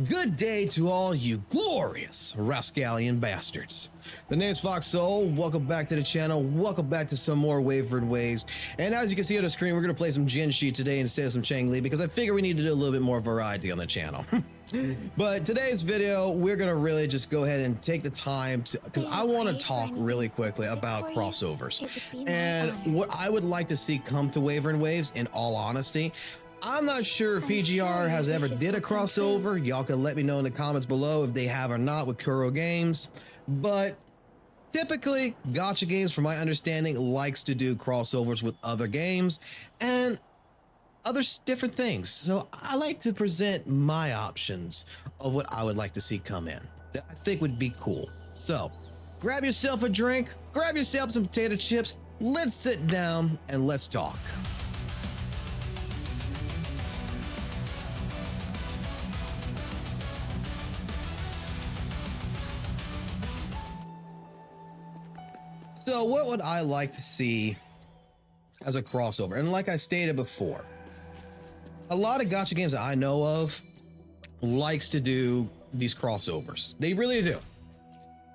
Good day to all you glorious rascallion bastards. The name's FOXSOL. Welcome back to the channel. Welcome back to some more Wuthering Waves. And as you can see on the screen, we're going to play some Jinshi today instead of some Changli because I figure we need to do a little bit more variety on the channel. But today's video, we're going to really just go ahead and take the time to, because I want to talk really quickly about crossovers and what I would like to see come to Wuthering Waves. In all honesty, I'm not sure if PGR has ever did a crossover. Y'all can let me know in the comments below if they have or not with Kuro Games. But typically, gacha games, from my understanding, likes to do crossovers with other games and other different things. So I like to present my options of what I would like to see come in that I think would be cool. So grab yourself a drink, grab yourself some potato chips. Let's sit down and let's talk. So what would I like to see as a crossover? And like I stated before, a lot of gacha games that I know of likes to do these crossovers. They really do.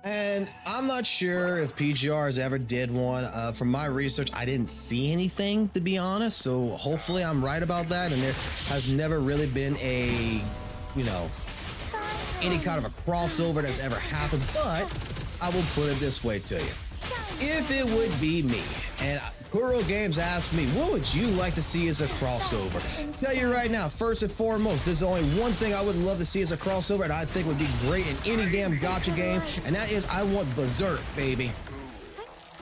And I'm not sure if PGR has ever did one. From my research, I didn't see anything, to be honest. So hopefully I'm right about that. And there has never really been a, any kind of a crossover that's ever happened. But I will put it this way to you. If it would be me and Kuro Games asked me, what would you like to see as a crossover? Tell you right now, first and foremost, there's only one thing I would love to see as a crossover and I think would be great in any damn gacha game, and that is I want Berserk, baby.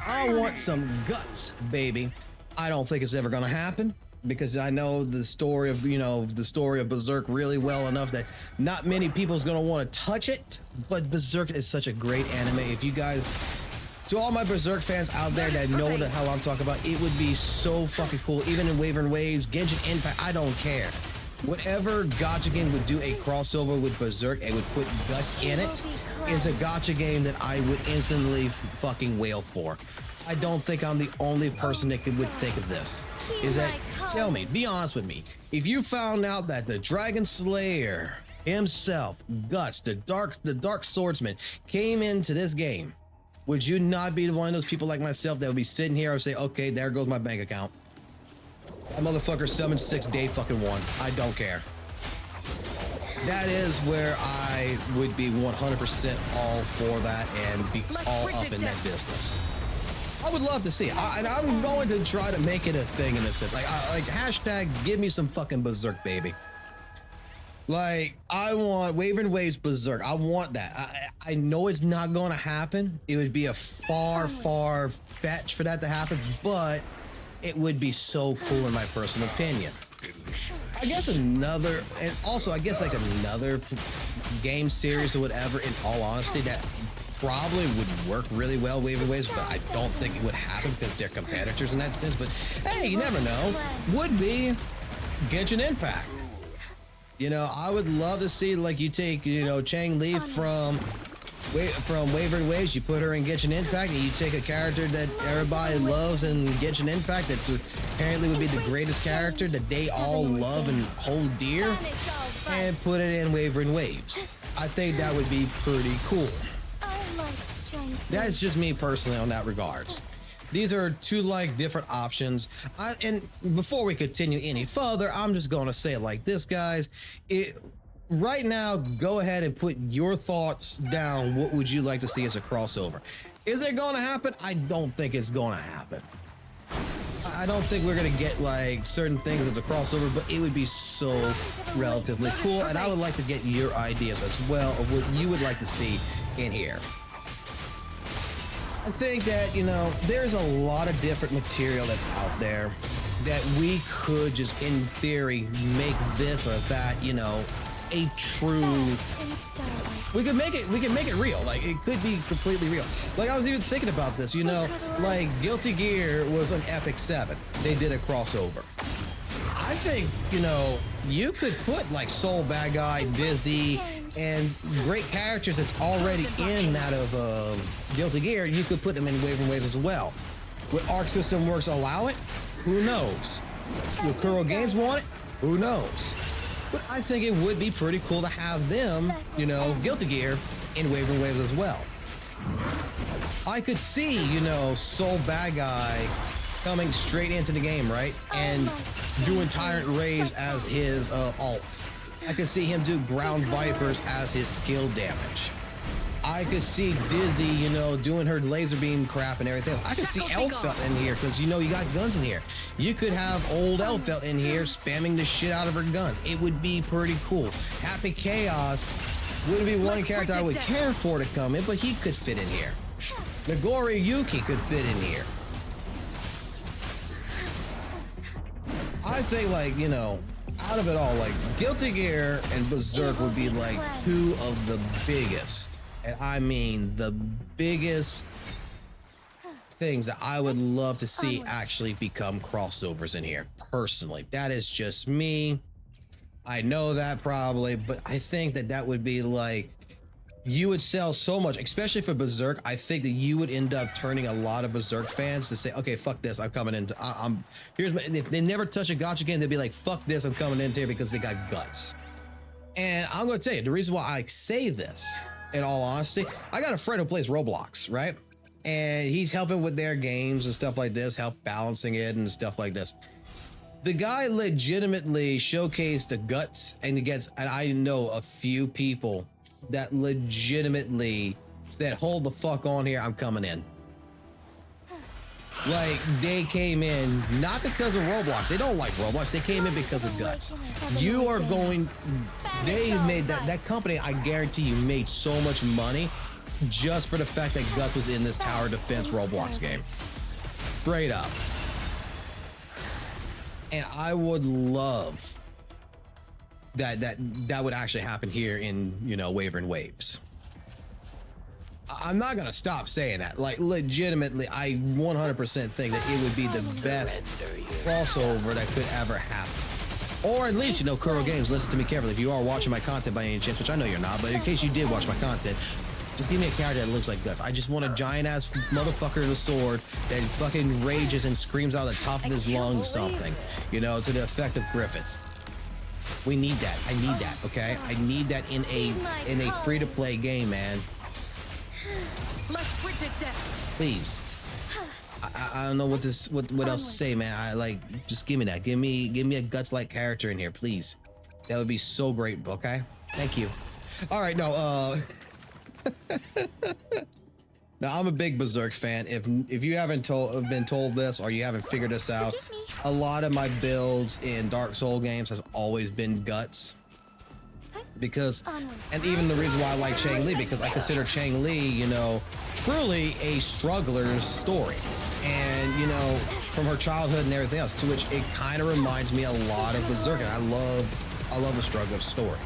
I want some guts, baby. I don't think it's ever gonna happen because I know the story of, the story of Berserk really well enough that not many people's gonna want to touch it, but Berserk is such a great anime. If you guys, to all my Berserk fans out there that know what the hell I'm talking about, it would be so fucking cool. Even in Wuthering Waves, Genshin Impact, I don't care. Whatever gacha game would do a crossover with Berserk and would put guts in it is a gacha game that I would instantly fucking wail for. I don't think I'm the only person that would think of this. Is that, tell me, be honest with me, if you found out that the Dragon Slayer himself, Guts, the Dark Swordsman, came into this game, would you not be one of those people like myself that would be sitting here and say, okay, there goes my bank account. That motherfucker summoned 6 day fucking 1. I don't care. That is where I would be 100% all for that and be all up in that business. I would love to see it. And I'm going to try to make it a thing in this sense. Like hashtag give me some fucking Berserk, baby. Like, I want Wuthering Waves Berserk. I want that. I know it's not going to happen. It would be a far fetch for that to happen, but it would be so cool in my personal opinion. I guess another, and also I guess like another game series or whatever, in all honesty, that probably would work really well Wuthering Waves, but I don't think it would happen because they're competitors in that sense. But hey, you never know. Would be Genshin Impact. I would love to see, like, you take, Changli from Wuthering Waves, you put her in Genshin Impact, and you take a character that everybody loves in Genshin Impact that's apparently would be the greatest character that they all love and hold dear, and put it in Wuthering Waves. I think that would be pretty cool. That's just me personally on that regards. These are two different options. And before we continue any further, I'm just going to say it like this, guys. Right now, go ahead and put your thoughts down. What would you like to see as a crossover? Is it going to happen? I don't think it's going to happen. I don't think we're going to get certain things as a crossover, but it would be so relatively cool. And I would like to get your ideas as well of what you would like to see in here. I think that, there's a lot of different material that's out there that we could just, in theory, make this or that, a true, we can make it real. Like, it could be completely real. Like, I was even thinking about this, like Guilty Gear was on Epic 7. They did a crossover. I think, you could put Soul Bad Guy, Dizzy, and great characters that's already in that of Guilty Gear. You could put them in Wuthering Waves as well. Would Arc System Works allow it? Who knows? Will Kuro Games want it? Who knows? But I think it would be pretty cool to have them, you know, Guilty Gear in Wuthering Waves as well. I could see, you know, Soul Bad Guy coming straight into the game, right? And doing Tyrant Rage as his alt. I could see him do Ground Vipers as his skill damage. I could see Dizzy, you know, doing her laser beam crap and everything else. I could see Elfelt in here because, you know, you got guns in here. You could have old Elfelt in here spamming the shit out of her guns. It would be pretty cool. Happy Chaos wouldn't be one character I would care for to come in, but he could fit in here. Nagori Yuki could fit in here. I think, like, you know, out of it all, like, Guilty Gear and Berserk would be like two of the biggest, and I mean the biggest things that I would love to see actually become crossovers in here, personally. That is just me. I know that probably, but I think that that would be like, you would sell so much, especially for Berserk. I think that you would end up turning a lot of Berserk fans to say, okay, fuck this, I'm coming into, here's my, if they never touch a gacha game, they'd be like, fuck this, I'm coming into here because they got guts. And I'm gonna tell you, the reason why I say this, in all honesty, I got a friend who plays Roblox, right? And he's helping with their games and stuff like this, help balancing it and stuff like this. The guy legitimately showcased the guts, and he gets, and I know a few people that legitimately said, hold the fuck on here, I'm coming in. Like, they came in not because of Roblox. They don't like Roblox. They came in because of guts. You are going, they made that company, I guarantee you, made so much money just for the fact that Guts was in this tower defense Roblox game. Straight up. And I would love that would actually happen here in, you know, Wuthering Waves. I'm not gonna stop saying that. Like, legitimately, I 100% think that it would be the best crossover that could ever happen. Or at least, you know, Kuro Games, listen to me carefully. If you are watching my content by any chance, which I know you're not, but in case you did watch my content, just give me a character that looks like Guts. I just want a giant ass motherfucker with a sword that fucking rages and screams out of the top of his lungs something, you know, to the effect of Griffith. We need that. I need that, okay? I need that in a free-to-play game, man. Please. I don't know what else to say, man. I like, just give me that. Give me a Guts-like character in here, please. That would be so great, okay? Thank you. All right, no, now I'm a big Berserk fan. If you haven't been told this, or you haven't figured this out, a lot of my builds in Dark Soul games has always been Guts. Because, and even the reason why I like Chang Li, because I consider Chang Li, you know, truly a struggler's story. And, you know, from her childhood and everything else, to which it kind of reminds me a lot of Berserk. And I love a struggler's story.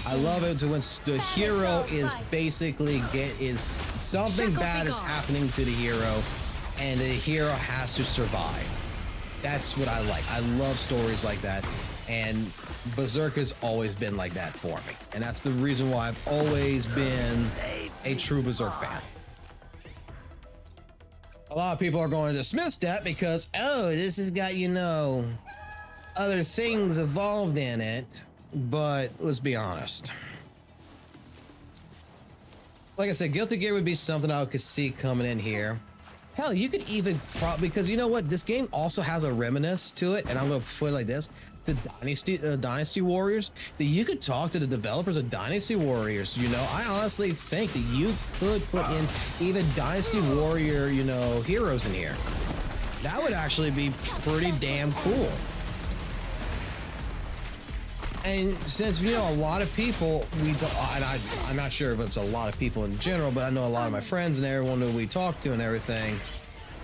I love it when the hero is basically something bad is happening to the hero, and the hero has to survive. That's what I like. I love stories like that, and Berserk has always been like that for me, and that's the reason why I've always been a true Berserk fan. A lot of people are going to dismiss that because, oh, this has got, you know, other things involved in it. But let's be honest. Like I said, Guilty Gear would be something I could see coming in here. Hell, you could even because you know what? This game also has a reminiscence to it, and I'm going to put it like this. The Dynasty Warriors, that you could talk to the developers of Dynasty Warriors. You know, I honestly think that you could put in even Dynasty Warrior, you know, heroes in here. That would actually be pretty damn cool. And since, you know, a lot of people, I'm not sure if it's a lot of people in general, but I know a lot of my friends and everyone that we talk to and everything,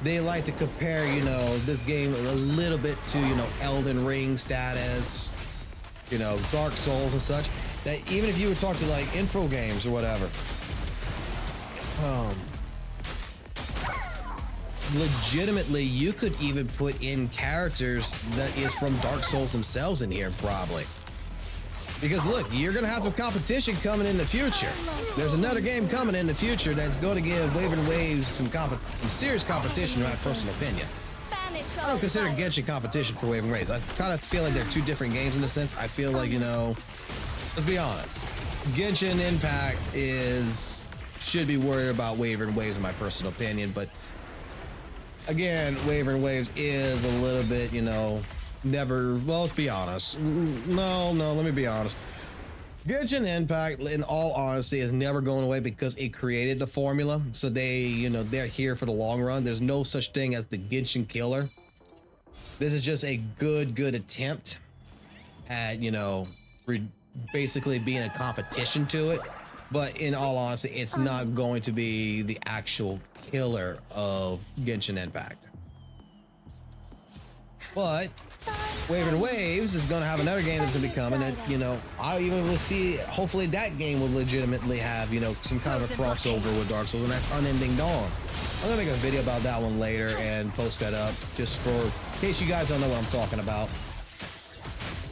they like to compare, you know, this game a little bit to, you know, Elden Ring status, you know, Dark Souls and such, that even if you would talk to, like, info games or whatever, legitimately, you could even put in characters that is from Dark Souls themselves in here, probably. Because look, you're gonna have some competition coming in the future. There's another game coming in the future that's going to give Wuthering Waves some serious competition, in my personal opinion. I don't consider Genshin competition for Wuthering Waves. I kind of feel like they're two different games in a sense. I feel like, you know, let's be honest. Genshin Impact should be worried about Wuthering Waves in my personal opinion, but again, Wuthering Waves is a little bit, you know, well, let's be honest. No, let me be honest. Genshin Impact, in all honesty, is never going away because it created the formula. So they're here for the long run. There's no such thing as the Genshin killer. This is just a good attempt at, you know, basically being a competition to it. But in all honesty, it's not going to be the actual killer of Genshin Impact. But Wuthering Waves is going to have another game that's going to be coming that, you know, I even will see, hopefully that game will legitimately have, you know, some kind of a crossover with Dark Souls, and that's Unending Dawn. I'm going to make a video about that one later and post that up just for in case you guys don't know what I'm talking about.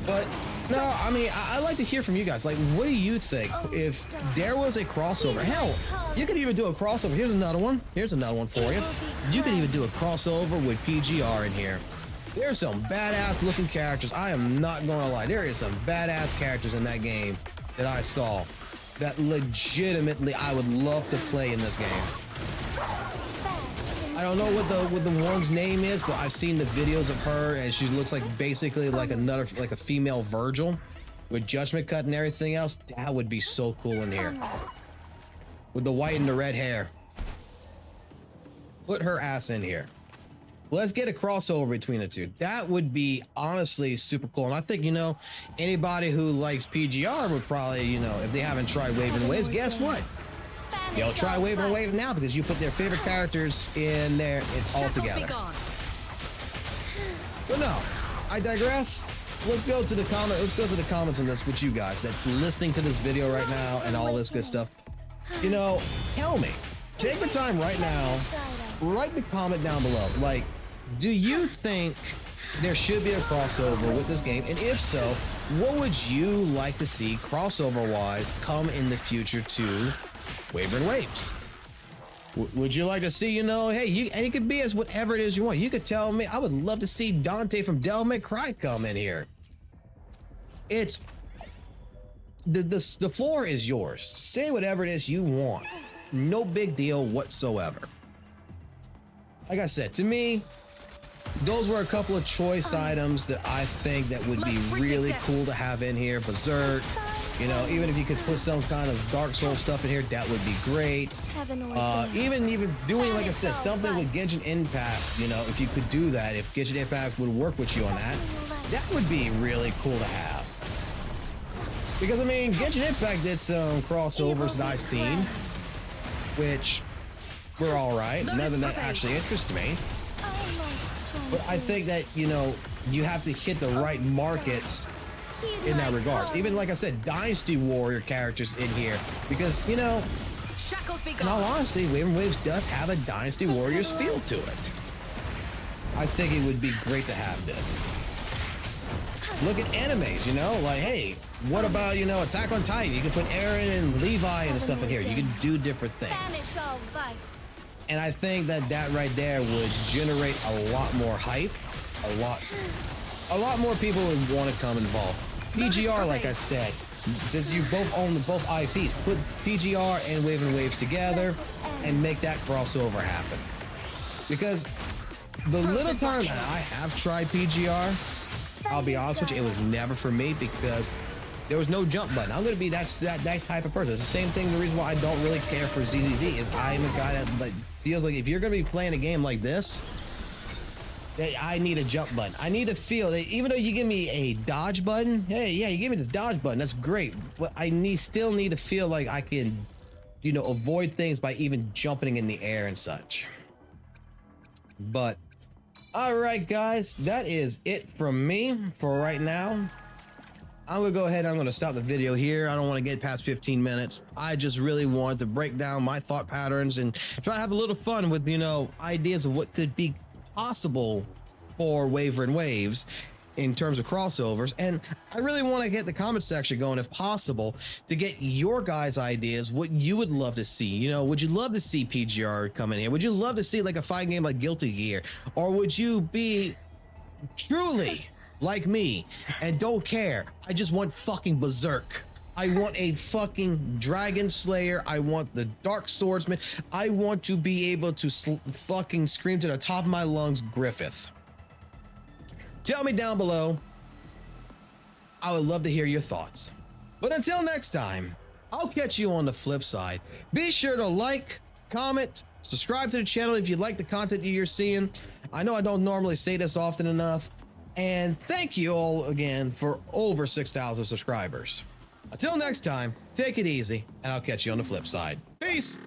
But no, I mean, I'd like to hear from you guys. Like, what do you think if there was a crossover? Hell, you could even do a crossover. Here's another one. Here's another one for you. You could even do a crossover with PGR in here. There's some badass looking characters. I am not gonna lie. There is some badass characters in that game that I saw that legitimately I would love to play in this game. I don't know what the one's name is, but I've seen the videos of her and she looks like basically like a female Virgil with judgment cut and everything else. That would be so cool in here. With the white and the red hair. Put her ass in here. Let's get a crossover between the two. That would be honestly super cool. And I think, you know, anybody who likes PGR would probably, you know, if they haven't tried Wuthering Waves, guess what? They'll try Wuthering Waves now because you put their favorite characters in there all together. But no, I digress. Let's go to the comments on this with you guys that's listening to this video right now and all this good stuff. You know, tell me. Take the time right now. Write the comment down below. Like, do you think there should be a crossover with this game? And if so, what would you like to see crossover-wise come in the future to Wuthering Waves? Would you like to see, you know, hey, and it could be as whatever it is you want. You could tell me, I would love to see Dante from Devil May Cry come in here. It's, the floor is yours. Say whatever it is you want. No big deal whatsoever. Like I said, to me, those were a couple of choice items that I think that would be really cool to have in here. Berserk, you know, even if you could put some kind of Dark Souls stuff in here, that would be great. Even doing, like I said, something with Genshin Impact, you know, if you could do that, if Genshin Impact would work with you on that, that would be really cool to have. Because, I mean, Genshin Impact did some crossovers that I've seen, which were all right. Nothing that actually interests me. But I think that, you know, you have to hit the right markets in that regards. Even, like I said, Dynasty Warrior characters in here. Because, you know, in all honesty, Wuthering Waves does have a Dynasty Warriors feel to it. I think it would be great to have this. Look at animes, you know, like, hey, what about, you know, Attack on Titan? You can put Eren and Levi and stuff in here. You can do different things. And I think that right there would generate a lot more hype. A lot more people would want to come involved. PGR, like I said, since you both own both IPs, put PGR and Wuthering Waves together and make that crossover happen. Because the little time that I have tried PGR, I'll be honest with you, it was never for me because there was no jump button. I'm gonna be that type of person. It's the same thing. The reason why I don't really care for ZZZ is I'm a guy that like feels like if you're gonna be playing a game like this, that I need a jump button. I need to feel that even though you give me a dodge button, hey, yeah, you give me this dodge button, that's great. But I still need to feel like I can, you know, avoid things by even jumping in the air and such. But all right, guys, that is it from me for right now. I'm gonna go ahead and I'm gonna stop the video here. I don't want to get past 15 minutes. I just really wanted to break down my thought patterns and try to have a little fun with, you know, ideas of what could be possible for Wuthering Waves. in terms of crossovers, and I really want to get the comment section going if possible to get your guys' ideas, what you would love to see. You know, would you love to see PGR come in here? Would you love to see like a fighting game like Guilty Gear? Or would you be truly like me and don't care? I just want fucking Berserk. I want a fucking Dragon Slayer. I want the Dark Swordsman. I want to be able to fucking scream to the top of my lungs, Griffith. Tell me down below. I would love to hear your thoughts. But until next time, I'll catch you on the flip side. Be sure to like, comment, subscribe to the channel if you like the content you're seeing. I know I don't normally say this often enough. And thank you all again for over 6,000 subscribers. Until next time, take it easy, and I'll catch you on the flip side. Peace!